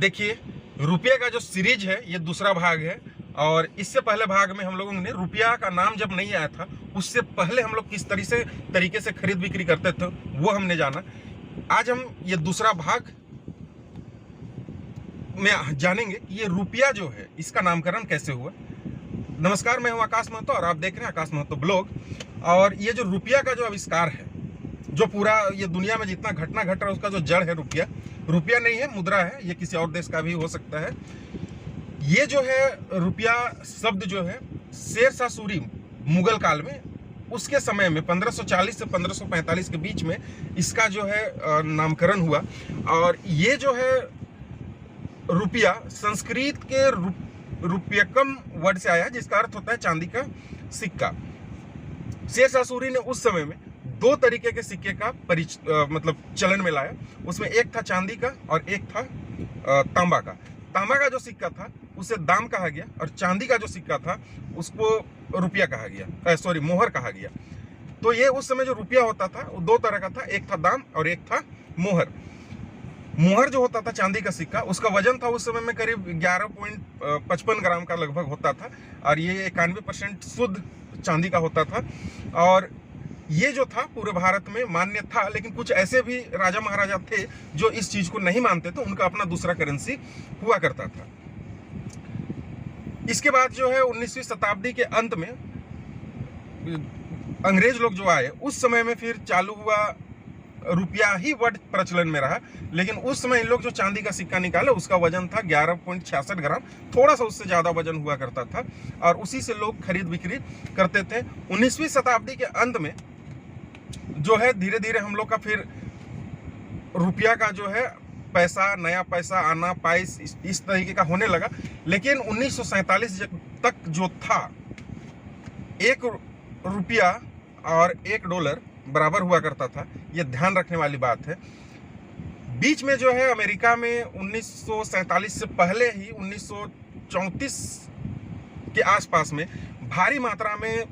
देखिए, रुपये का जो सीरीज है ये दूसरा भाग है। और इससे पहले भाग में हम लोगों ने रुपया का नाम जब नहीं आया था उससे पहले हम लोग किस तरीके से खरीद बिक्री करते थे वो हमने जाना। आज हम ये दूसरा भाग में जानेंगे कि ये रुपया जो है इसका नामकरण कैसे हुआ। नमस्कार, मैं हूं आकाश महतो और आप देख रहे हैं आकाश महतो ब्लॉग। और ये जो रुपया का जो आविष्कार है, जो पूरा ये दुनिया में जितना घटना घट रहा है उसका जो जड़ है रुपया नहीं है, मुद्रा है। ये किसी और देश का भी हो सकता है। ये जो है रुपया शब्द जो है शेरशाह सूरी मुगल काल में, उसके समय में 1540 से 1545 के बीच में इसका जो है नामकरण हुआ। और ये जो है रुपया संस्कृत के रुपयकम वर्ड से आया, जिसका अर्थ होता है चांदी का सिक्का। शेरशाह सूरी ने उस समय में दो तरीके के सिक्के का मतलब चलन में लाया। उसमें एक था चांदी का और एक था तांबा का। तांबा का जो सिक्का था उसे दाम कहा गया और चांदी का जो सिक्का था उसको रुपया कहा गया, मोहर कहा गया। तो ये उस समय जो रुपया होता था वो दो तरह का था, एक था दाम और एक था मोहर। मोहर जो होता था चांदी का सिक्का, उसका वजन था उस समय में करीब 11.55 ग्राम का लगभग होता था और ये 91% शुद्ध चांदी का होता था। और ये जो था पूरे भारत में मान्य था, लेकिन कुछ ऐसे भी राजा महाराजा थे जो इस चीज को नहीं मानते थे, उनका अपना दूसरा करेंसी हुआ करता था। इसके बाद जो है 19वीं शताब्दी के अंत में अंग्रेज लोग जो आए, उस समय में फिर चालू हुआ रुपया ही वर्ड प्रचलन में रहा। लेकिन उस समय इन लोग जो चांदी का सिक्का निकाले उसका वजन था 11.66 ग्राम, थोड़ा सा उससे ज्यादा वजन हुआ करता था और उसी से लोग खरीद बिक्री करते थे। 19वीं शताब्दी के अंत में जो है धीरे धीरे हम लोग का फिर रुपया का जो है पैसा, नया पैसा आना, पाइस इस तरीके का होने लगा। लेकिन 1947 तक जो था, एक रुपया और एक डॉलर बराबर हुआ करता था। ये ध्यान रखने वाली बात है। बीच में जो है अमेरिका में 1947 से पहले ही 1934 के आसपास में भारी मात्रा में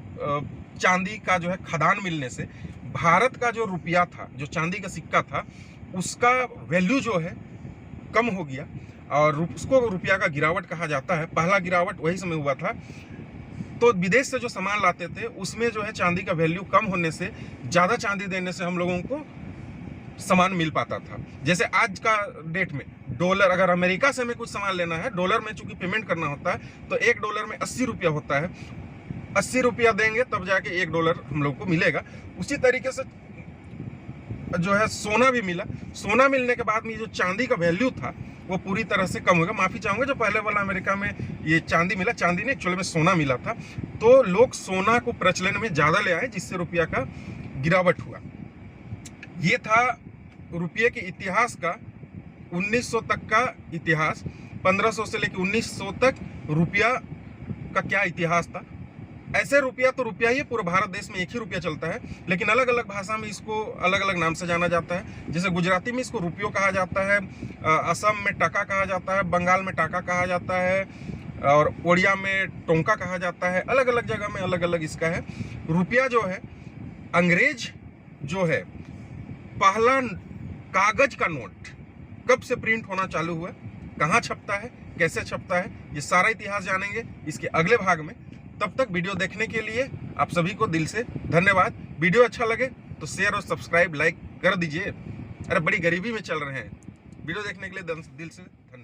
चांदी का जो है खदान मिलने से भारत का जो रुपया था, जो चांदी का सिक्का था, उसका वैल्यू जो है कम हो गया और उसको रुपया का गिरावट कहा जाता है। पहला गिरावट वही समय हुआ था। तो विदेश से जो सामान लाते थे उसमें जो है चांदी का वैल्यू कम होने से, ज़्यादा चांदी देने से हम लोगों को सामान मिल पाता था। जैसे आज का डेट में डॉलर, अगर अमेरिका से हमें कुछ सामान लेना है, डॉलर में चूंकि पेमेंट करना होता है, तो एक डॉलर में 80 रुपया होता है। 80 रुपया देंगे तब जाके एक डॉलर हम लोग को मिलेगा। उसी तरीके से जो है सोना भी मिला। सोना मिलने के बाद में जो चांदी का वैल्यू था वो पूरी तरह से कम हो गया। माफी चाहूंगा, जो पहले वाला अमेरिका में ये चांदी मिला, चांदी ने एक्चुअली में सोना मिला था। तो लोग सोना को प्रचलन में ज्यादा ले आए, जिससे रुपया का गिरावट हुआ। ये था रुपये के इतिहास का 1900 तक का इतिहास। 1500 से लेकर 1900 तक रुपया का क्या इतिहास था। ऐसे रुपया तो रुपया ही, पूरे भारत देश में एक ही रुपया चलता है, लेकिन अलग अलग भाषा में इसको अलग अलग नाम से जाना जाता है। जैसे गुजराती में इसको रुपयो कहा जाता है, असम में टका कहा जाता है, बंगाल में टाका कहा जाता है और ओडिया में टोंका कहा जाता है। अलग अलग जगह में अलग अलग इसका है। रुपया जो है, अंग्रेज जो है, पहला कागज का नोट कब से प्रिंट होना चालू हुआ, कहाँ छपता है, कैसे छपता है, ये सारा इतिहास जानेंगे इसके अगले भाग में। तब तक वीडियो देखने के लिए आप सभी को दिल से धन्यवाद। वीडियो अच्छा लगे तो शेयर और सब्सक्राइब, लाइक कर दीजिए। अरे बड़ी गरीबी में चल रहे हैं। वीडियो देखने के लिए दिल से धन्यवाद।